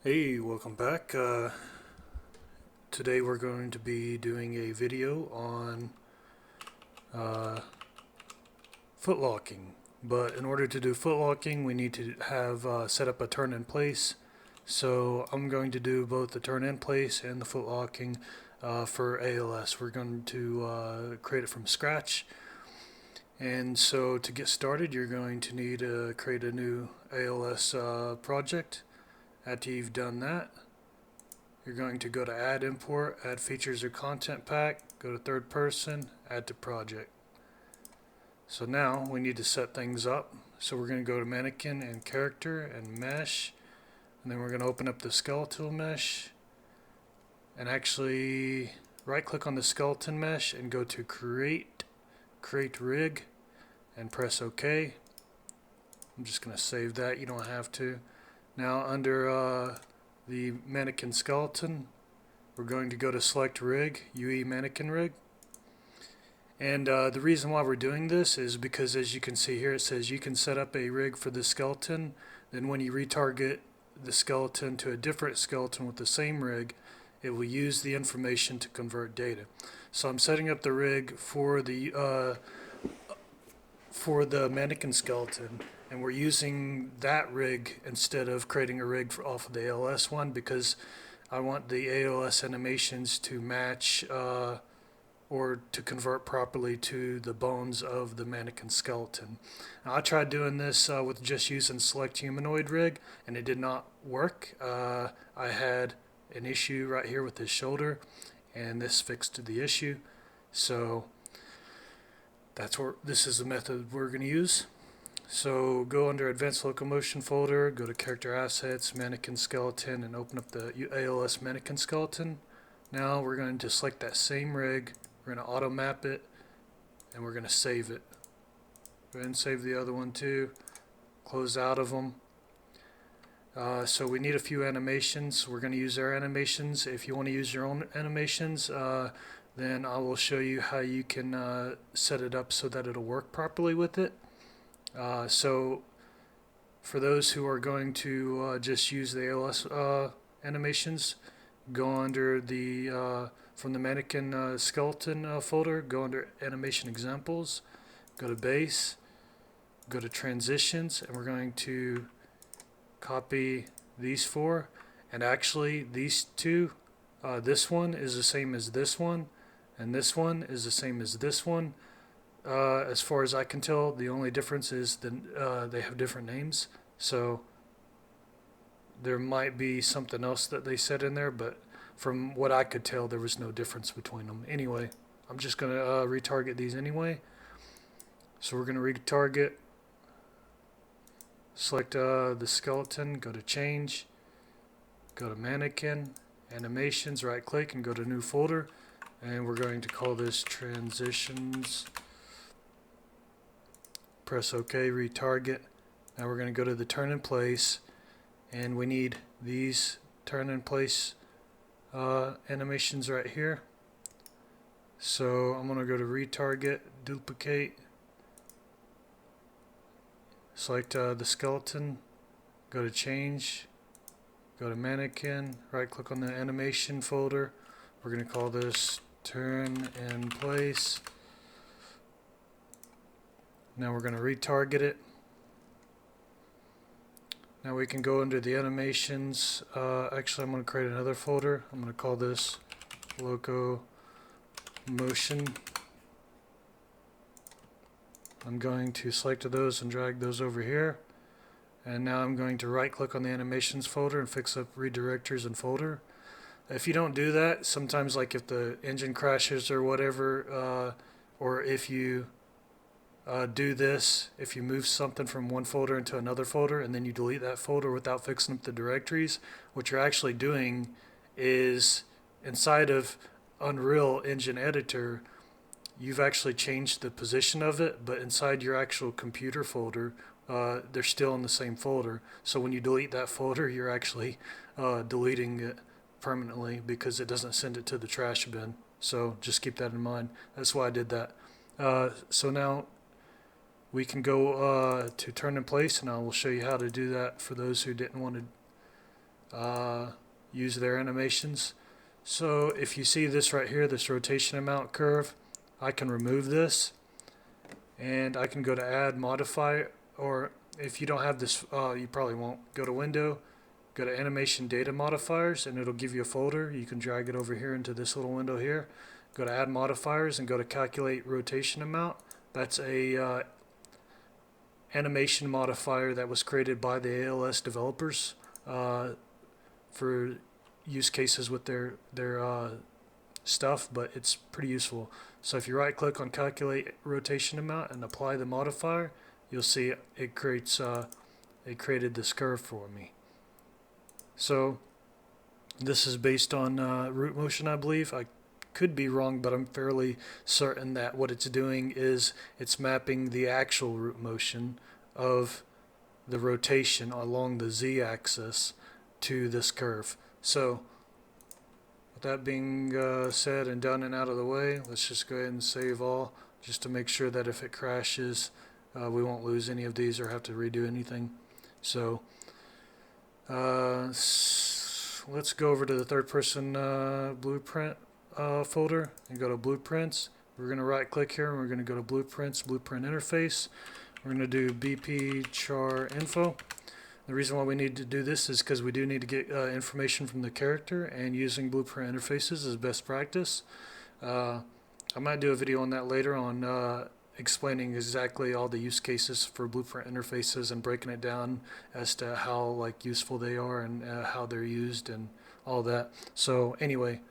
Hey, welcome back. Today we're going to be doing a video on uh, FootLocking. But in order to do FootLocking, we need to have set up a TurnInPlace. So I'm going to do both the TurnInPlace and the FootLocking for ALS. We're going to create it from scratch. And so to get started, you're going to need to create a new ALS project. After you've done that, you're going to go to Add Import, Add Features or Content Pack, go to Third Person, Add to Project. So now we need to set things up. So we're going to go to Mannequin and Character and Mesh, and then we're going to open up the skeletal mesh, and actually right click on the skeleton mesh and go to Create Rig, and press OK. I'm just going to save that, you don't have to. Now under the mannequin skeleton, we're going to go to Select Rig, UE Mannequin Rig. And the reason why we're doing this is because, as you can see here, it says you can set up a rig for the skeleton. Then when you retarget the skeleton to a different skeleton with the same rig, it will use the information to convert data. So I'm setting up the rig for the mannequin skeleton, and we're using that rig instead of creating a rig off of the ALS one, because I want the ALS animations to match or to convert properly to the bones of the mannequin skeleton. Now, I tried doing this with just using Select Humanoid Rig, and it did not work. I had an issue right here with his shoulder, and this fixed the issue. So this is the method we're going to use. So go under Advanced Locomotion folder, go to Character Assets, Mannequin Skeleton, and open up the ALS Mannequin Skeleton. Now we're going to select that same rig, we're going to auto map it, and we're going to save it. Go ahead and save the other one too. Close out of them. So we need a few animations. We're going to use our animations. If you want to use your own animations, then I will show you how you can set it up so that it'll work properly with it. So for those who are going to just use the ALS animations, go under the from the mannequin skeleton folder, go under animation examples, go to base, go to transitions, and we're going to copy these four. And actually these two, this one is the same as this one, and this one is the same as this one. As far as I can tell, the only difference is that they have different names. So there might be something else that they said in there, but from what I could tell, there was no difference between them. Anyway, I'm just going to retarget these anyway. So we're going to retarget, select the skeleton, go to Change, go to Mannequin, Animations, right click, and go to New Folder. And we're going to call this Transitions. Press OK, retarget. Now we're going to go to the TurnInPlace, and we need these TurnInPlace animations right here. So I'm going to go to retarget, duplicate, select the skeleton, go to change, go to mannequin, right click on the animation folder. We're going to call this TurnInPlace. Now we're going to retarget it. Now we can go under the animations. Actually, I'm going to create another folder. I'm going to call this Loco Motion. I'm going to select those and drag those over here. And now I'm going to right click on the animations folder and fix up Redirectors In Folder. If you don't do that, sometimes like if the engine crashes or whatever, or if you do this, if you move something from one folder into another folder and then you delete that folder without fixing up the directories, what you're actually doing is, inside of Unreal Engine Editor, you've actually changed the position of it, but inside your actual computer folder, they're still in the same folder. So when you delete that folder, you're actually deleting it permanently, because it doesn't send it to the trash bin. So just keep that in mind. That's why I did that. So now we can go to TurnInPlace, and I will show you how to do that for those who didn't want use their animations. So if you see this right here, this rotation amount curve, I can remove this and I can go to add modifier, or if you don't have this, you probably won't. Go to window, go to animation data modifiers, and it'll give you a folder. You can drag it over here into this little window here. Go to add modifiers and go to calculate rotation amount. That's a animation modifier that was created by the ALS developers for use cases with their stuff, but it's pretty useful. So if you right click on calculate rotation amount and apply the modifier, you'll see it created this curve for me. So this is based on root motion, I believe. I could be wrong, but I'm fairly certain that what it's doing is it's mapping the actual root motion of the rotation along the z-axis to this curve. So with that being said and done and out of the way, let's just go ahead and save all, just to make sure that if it crashes we won't lose any of these or have to redo anything. So let's go over to the third person blueprint folder and go to blueprints. We're going to right click here and we're going to go to blueprints, blueprint interface. We're going to do BP char info. The reason why we need to do this is because we do need to get information from the character, and using blueprint interfaces is best practice. I might do a video on that later on explaining exactly all the use cases for blueprint interfaces and breaking it down as to how useful they are and how they're used and all that. So anyway,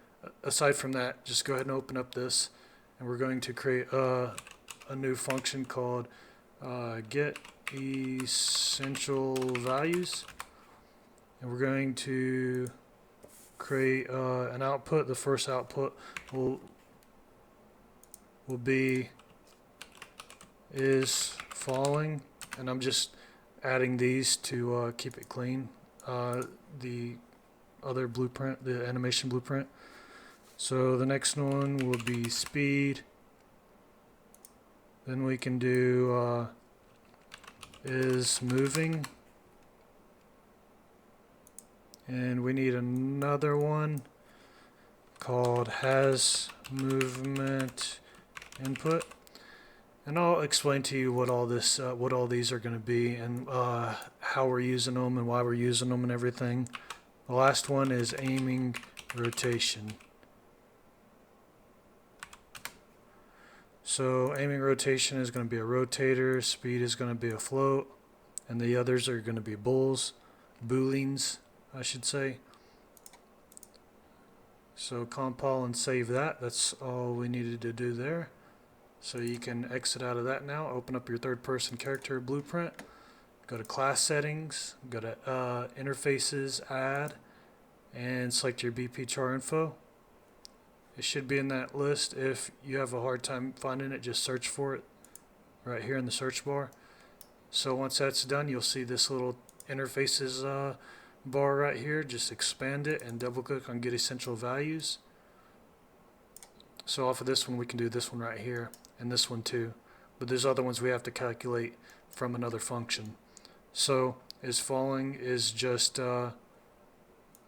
aside from that, just go ahead and open up this, and we're going to create a new function called get essential values, and we're going to create an output. The first output will be is falling, and I'm just adding these to keep it clean. The other blueprint, the animation blueprint. So the next one will be speed. Then we can do is moving, and we need another one called has movement input, and I'll explain to you what all these are going to be and how we're using them and why we're using them and everything. The last one is aiming rotation. So aiming rotation is going to be a rotator, speed is going to be a float, and the others are going to be booleans, I should say. So compile and save that. That's all we needed to do there. So you can exit out of that now, open up your third person character blueprint, go to class settings, go to interfaces, add, and select your BP char info. It should be in that list. If you have a hard time finding it, just search for it right here in the search bar. So once that's done, you'll see this little interfaces bar right here. Just expand it and double click on get essential values. So off of this one we can do this one right here and this one too, but there's other ones we have to calculate from another function. So is falling is just I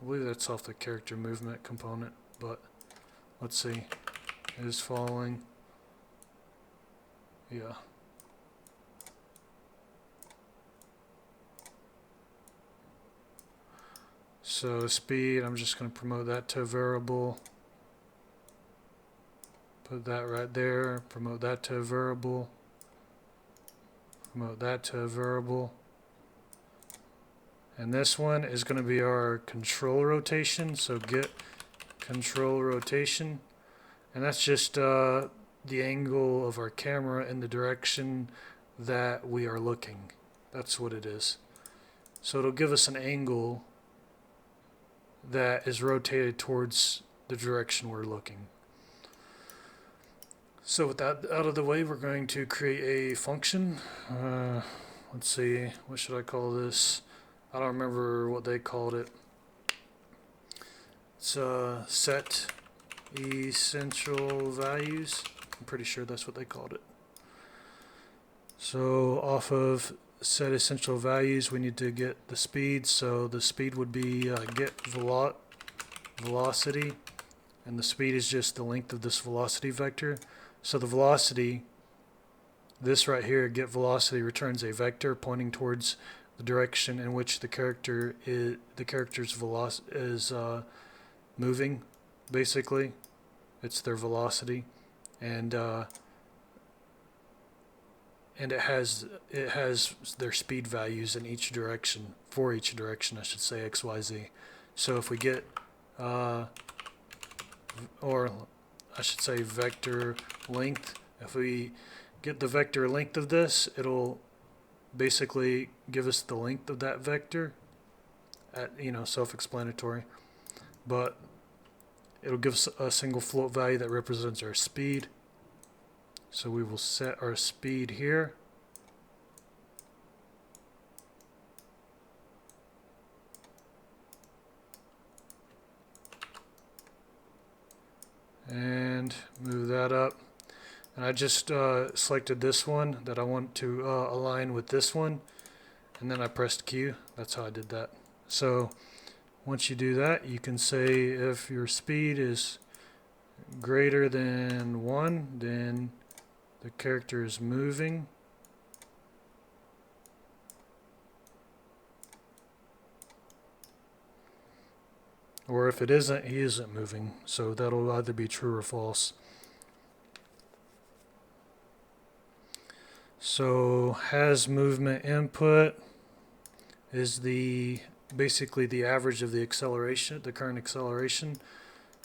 believe that's off the character movement component, but let's see, is falling, yeah. So speed, I'm just going to promote that to a variable, put that right there, promote that to a variable, promote that to a variable, and this one is going to be our control rotation. So get control rotation, and that's just the angle of our camera in the direction that we are looking. That's what it is. So it'll give us an angle that is rotated towards the direction we're looking. So with that out of the way, we're going to create a function. Let's see, what should I call this? I don't remember what they called it. It's set essential values. I'm pretty sure that's what they called it. So off of set essential values, we need to get the speed. So the speed would be get velocity, and the speed is just the length of this velocity vector. So the velocity, this right here, get velocity, returns a vector pointing towards the direction in which the character's velocity is moving. Basically, it's their velocity, and it has their speed values in each direction, for each direction, I should say, X, Y, Z. So if we get or I should say vector length, if we get the vector length of this, it'll basically give us the length of that vector at, self-explanatory, but it'll give us a single float value that represents our speed. So we will set our speed here. And move that up. And I just selected this one that I want to align with this one, and then I pressed Q. That's how I did that. So once you do that, you can say if your speed is greater than 1, then the character is moving. Or if it isn't, he isn't moving. So that'll either be true or false. So has movement input is basically the average of the acceleration, the current acceleration.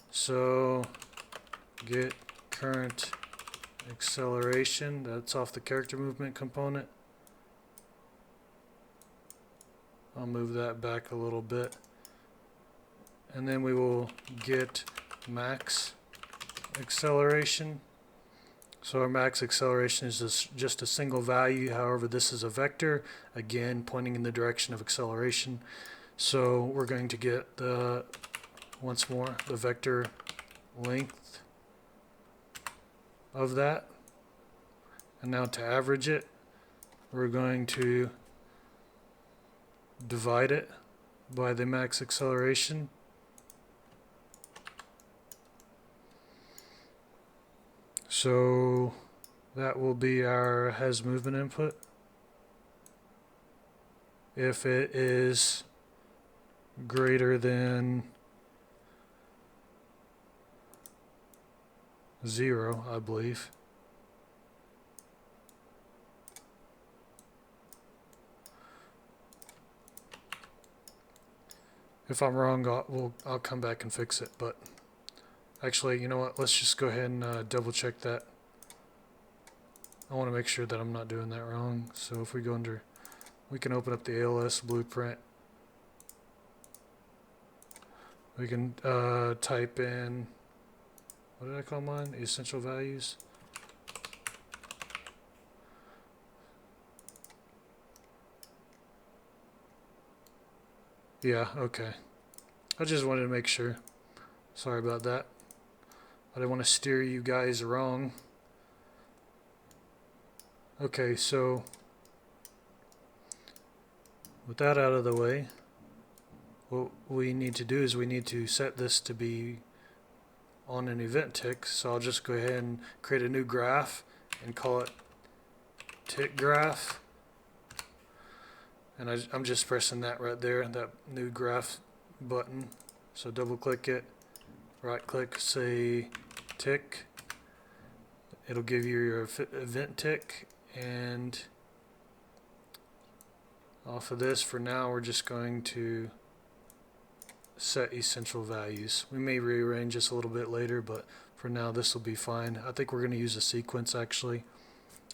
So get current acceleration, that's off the character movement component. I'll move that back a little bit. And then we will get max acceleration. So our max acceleration is just a single value. However, this is a vector, again pointing in the direction of acceleration. So we're going to get once more the vector length of that. And now to average it, we're going to divide it by the max acceleration. So that will be our has movement input. If it is greater than 0, I believe. If I'm wrong, I'll come back and fix it. But actually, you know what? Let's just go ahead and double check that. I want to make sure that I'm not doing that wrong. So if we go under, we can open up the ALS blueprint. We can type in, what did I call mine? Essential values. Yeah, okay. I just wanted to make sure. Sorry about that. I didn't want to steer you guys wrong. Okay, so with that out of the way, what we need to do is we need to set this to be on an event tick. So I'll just go ahead and create a new graph and call it tick graph. And I'm just pressing that right there, that new graph button. So double click it, right click, say tick. It'll give you your event tick, and off of this, for now, we're just going to set essential values. We may rearrange this a little bit later, but for now this will be fine. I think we're going to use a sequence actually.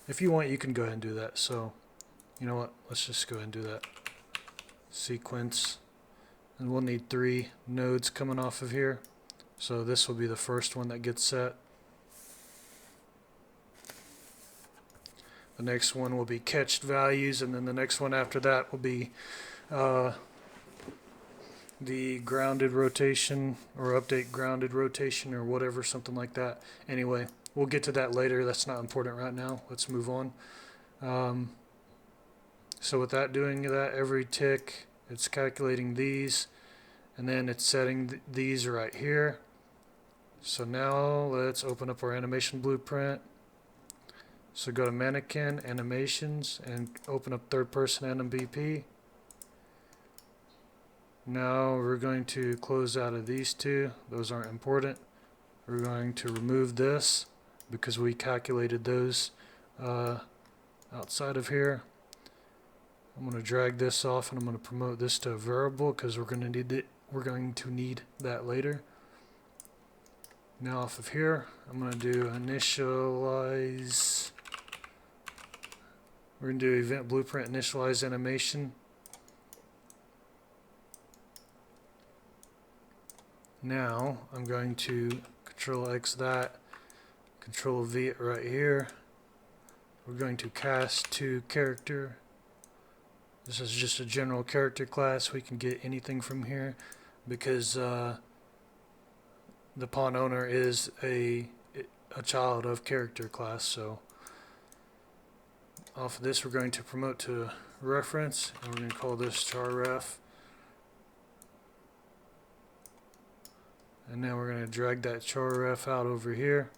If you want, you can go ahead and do that. So you know what, let's just go ahead and do that. Sequence, and we'll need 3 nodes coming off of here. So this will be the first one that gets set. The next one will be catched values, and then the next one after that will be the grounded rotation, or update grounded rotation, or whatever, something like that. Anyway, we'll get to that later. That's not important right now. Let's move on. So with that, doing that every tick, it's calculating these, and then it's setting these right here. So now let's open up our animation blueprint. So go to Mannequin, Animations, and open up third person AnimBP. Now we're going to close out of these two. Those aren't important. We're going to remove this because we calculated those outside of here. I'm going to drag this off and I'm going to promote this to a variable because we're going to need it. We're going to need that later. Now off of here, I'm going to do initialize. We're going to do event blueprint initialize animation. Now I'm going to Control X that, Control V it right here. We're going to cast to character. This is just a general character class. We can get anything from here because the pawn owner is a child of character class. So off of this, we're going to promote to reference, and we're going to call this charRef. And now we're going to drag that charRef out over here.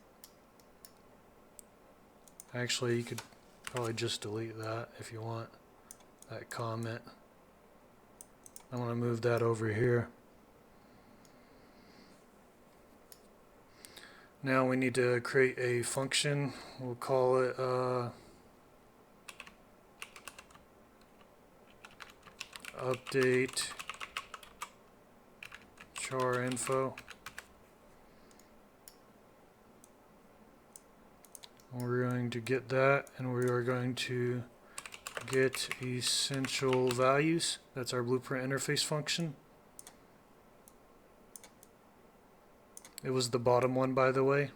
Actually, you could probably just delete that if you want, that comment. I want to move that over here. Now we need to create a function. We'll call it update char info. We're going to get that, and we are going to get essential values. That's our blueprint interface function. It was the bottom one, by the way.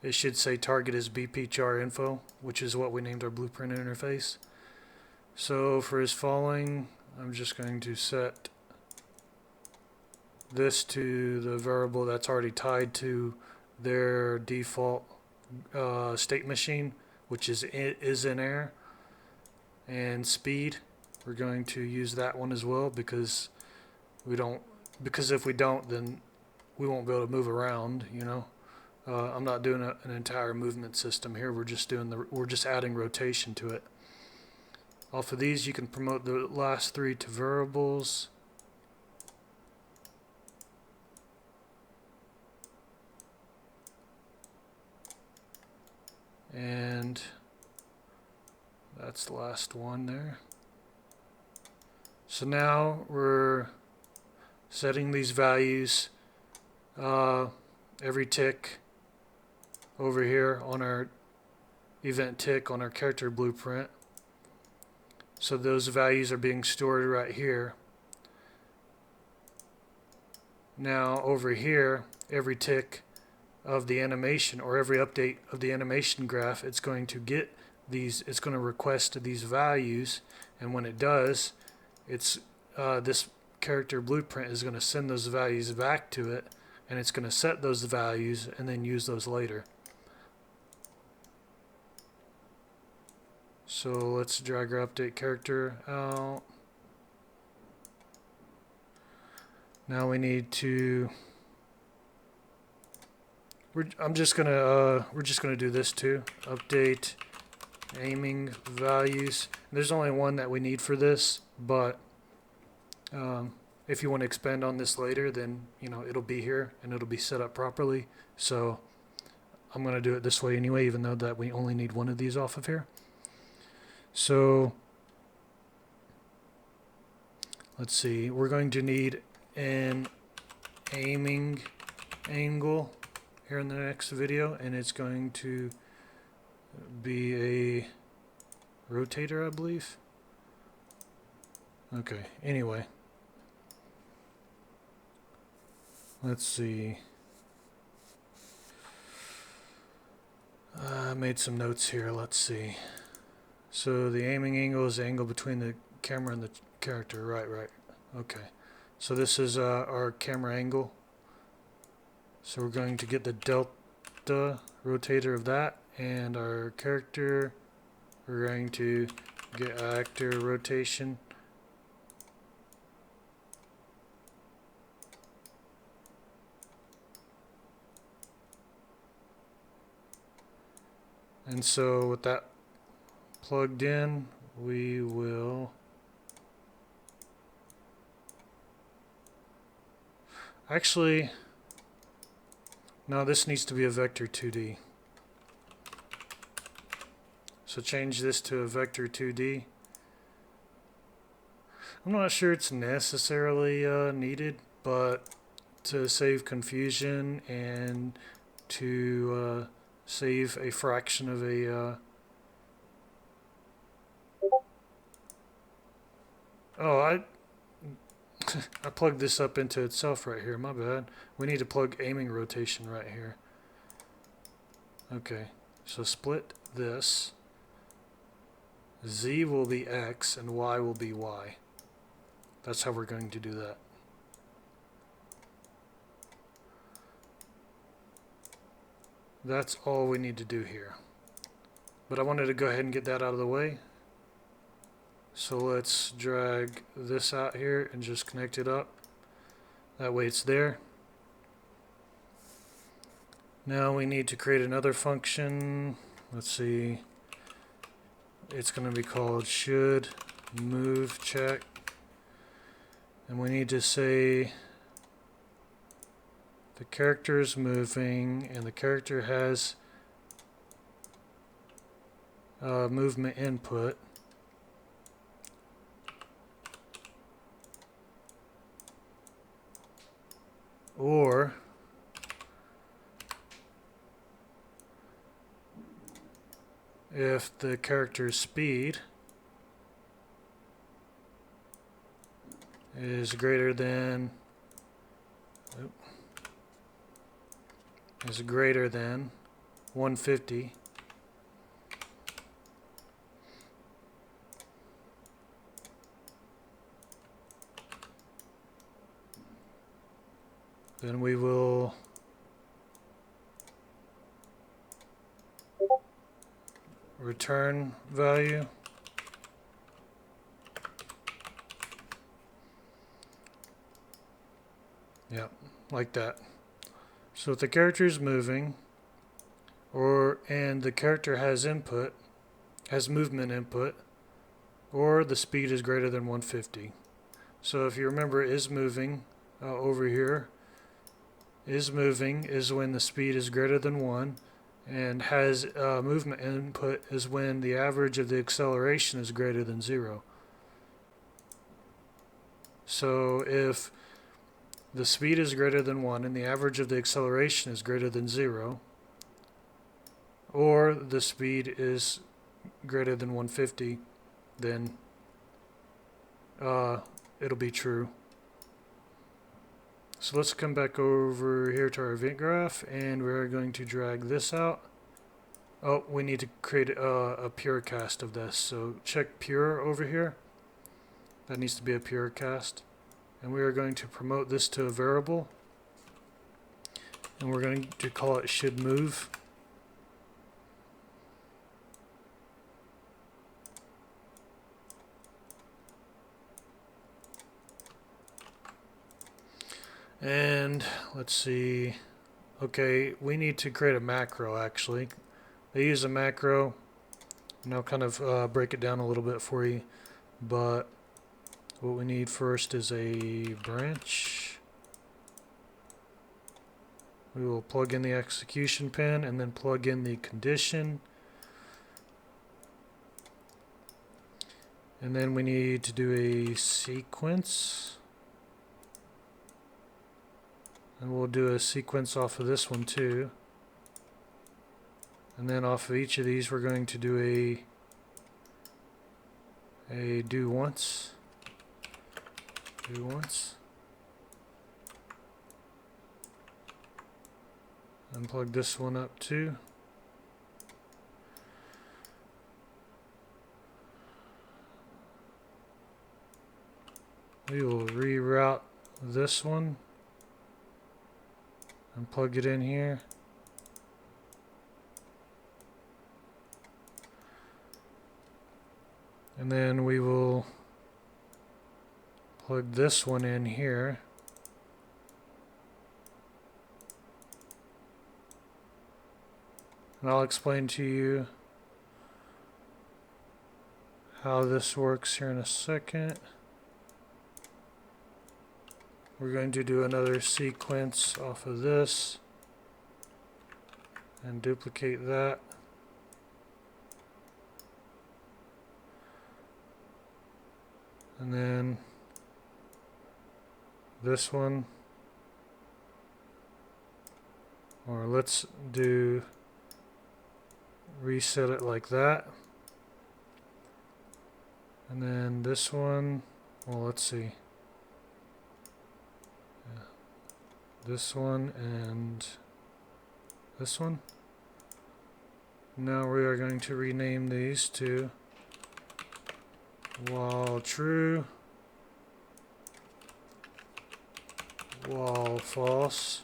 It should say target is BP char info, which is what we named our blueprint interface. So for his following, I'm just going to set this to the variable that's already tied to their default state machine, which is in air, and speed. We're going to use that one as well because if we don't, then we won't be able to move around. You know, I'm not doing an entire movement system here. We're just adding rotation to it. Off of these, you can promote the last three to variables. And that's the last one there. So now we're setting these values every tick over here on our event tick on our character blueprint. So those values are being stored right here. Now over here, every tick of the animation or every update of the animation graph, it's going to get these, it's going to request these values, and when it does, it's this character blueprint is going to send those values back to it, and it's going to set those values and then use those later. So let's drag our update character out. Now we need to we're just gonna do this too. Update aiming values. There's only one that we need for this, but if you want to expand on this later, then you know it'll be here and it'll be set up properly. So I'm gonna do it this way anyway, even though that we only need one of these off of here. So let's see, we're going to need an aiming angle here in the next video, and it's going to be a rotator, I believe. Okay, anyway, let's see. I made some notes here. Let's see. So the aiming angle is the angle between the camera and the character. Right. Okay. So this is our camera angle. So we're going to get the delta rotator of that, and our character, we're going to get actor rotation. And so with that plugged in, we will actually, no, this needs to be a vector 2D. So change this to a vector 2D. I'm not sure it's necessarily needed, but to save confusion and to save a fraction of a oh, I plugged this up into itself right here, my bad. We need to plug aiming rotation right here. Okay, so split this. Z will be X and Y will be Y. That's how we're going to do that. That's all we need to do here. But I wanted to go ahead and get that out of the way. So let's drag this out here and just connect it up. That way it's there. Now we need to create another function. Let's see. It's going to be called should move check. And we need to say the character is moving and the character has movement input. Or if the character's speed is greater than 150, then we will return value. Yep, like that. So if the character is moving, and the character has movement input, or the speed is greater than 150. So if you remember, is moving over here. Is moving is when the speed is greater than 1, and has movement input is when the average of the acceleration is greater than 0. So if the speed is greater than 1 and the average of the acceleration is greater than 0, or the speed is greater than 150, then it'll be true. So let's come back over here to our event graph, and we're going to drag this out. Oh, we need to create a pure cast of this. So check pure over here. That needs to be a pure cast. And we are going to promote this to a variable. And we're going to call it should move. And let's see. Okay, we need to create a macro actually. They use a macro, and I'll kind of break it down a little bit for you. But what we need first is a branch. We will plug in the execution pin and then plug in the condition. And then we need to do a sequence. And we'll do a sequence off of this one too. And then off of each of these we're going to do a do once. Do once. And plug this one up too. We will reroute this one and plug it in here. And then we will plug this one in here. And I'll explain to you how this works here in a second. We're going to do another sequence off of this and duplicate that. And then this one, or let's do reset it like that. And then this one, well, let's see. Yeah. This one and this one. Now we are going to rename these to while true, while false,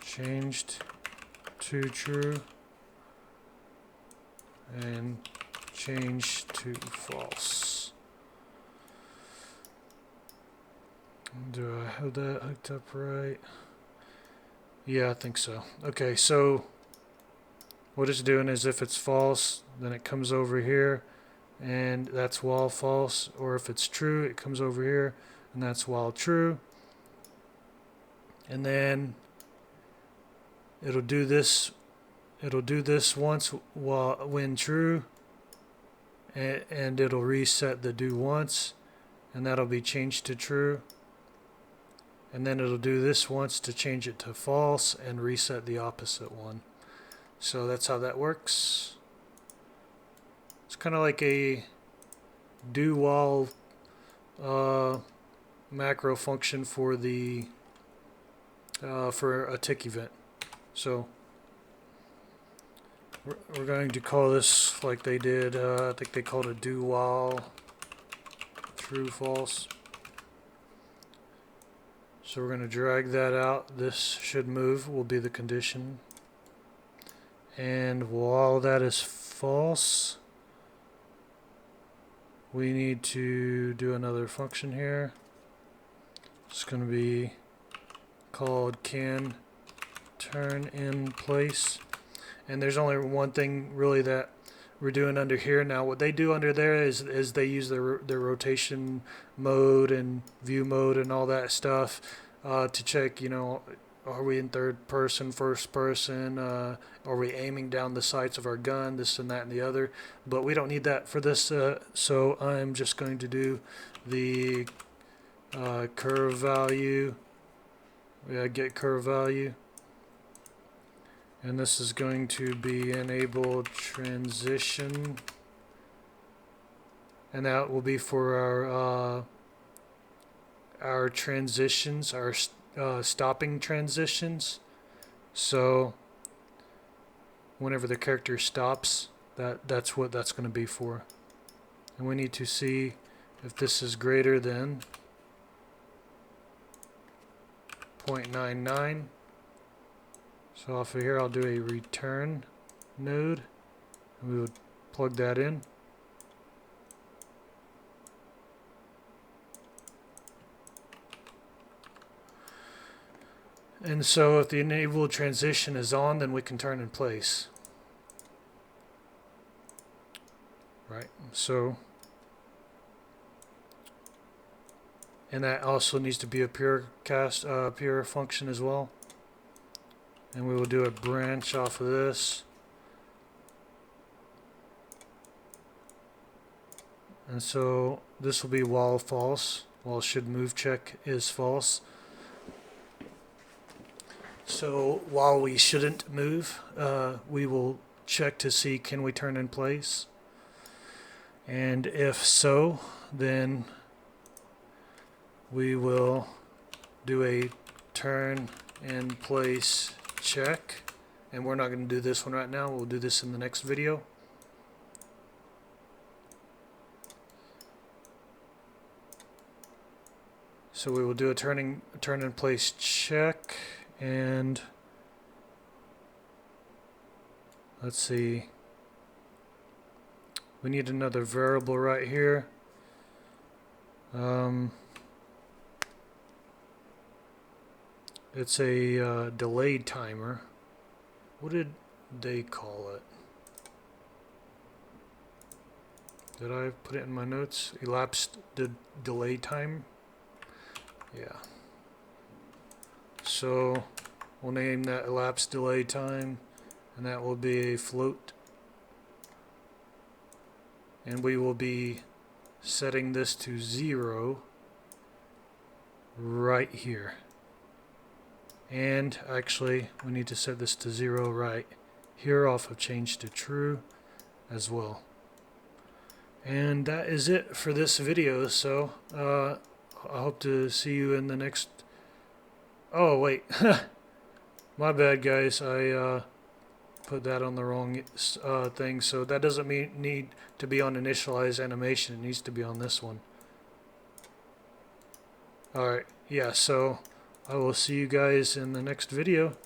changed to true, and change to false. Do I have that hooked up right? Yeah, I think so. Okay, so what it's doing is if it's false, then it comes over here, and that's while false. Or if it's true, it comes over here, and that's while true. And then it'll do this. It'll do this once when true, and it'll reset the do once, and that'll be changed to true. And then it'll do this once to change it to false and reset the opposite one. So that's how that works. It's kind of like a do while macro function for the for a tick event. So we're going to call this like they did. I think they called it do while true false. So we're going to drag that out. This should move, will be the condition. And while that is false, we need to do another function here. It's going to be called can TurnInPlace. And there's only one thing really that we're doing under here. Now what they do under there is they use their rotation mode and view mode and all that stuff to check, you know, are we in third person, first person, are we aiming down the sights of our gun, this and that and the other. But we don't need that for this, so I'm just going to do the curve value, get curve value. And this is going to be enabled transition, and that will be for our transitions, our stopping transitions. So whenever the character stops, that's what that's going to be for. And we need to see if this is greater than 0.99. So off of here I'll do a return node, and we would plug that in. And so if the enable transition is on, then we can turn in place. Right, so, and that also needs to be a pure function as well. And we will do a branch off of this. And so this will be while false, while should move check is false. So while we shouldn't move, we will check to see can we turn in place. And if so, then we will do a turn in place check. And we're not going to do this one right now. We'll do this in the next video. So we will do a turn in place check, and let's see. we need another variable right here. It's a delayed timer. What did they call it? Did I put it in my notes? Elapsed delay time? Yeah. So we'll name that elapsed delay time, and that will be a float. And we will be setting this to 0 right here. And actually, we need to set this to 0 right here off of change to true as well. And that is it for this video. So I hope to see you in the next. Oh wait, my bad guys, I put that on the wrong thing. So that doesn't need to be on initialize animation. It needs to be on this one. Alright, yeah, so I will see you guys in the next video.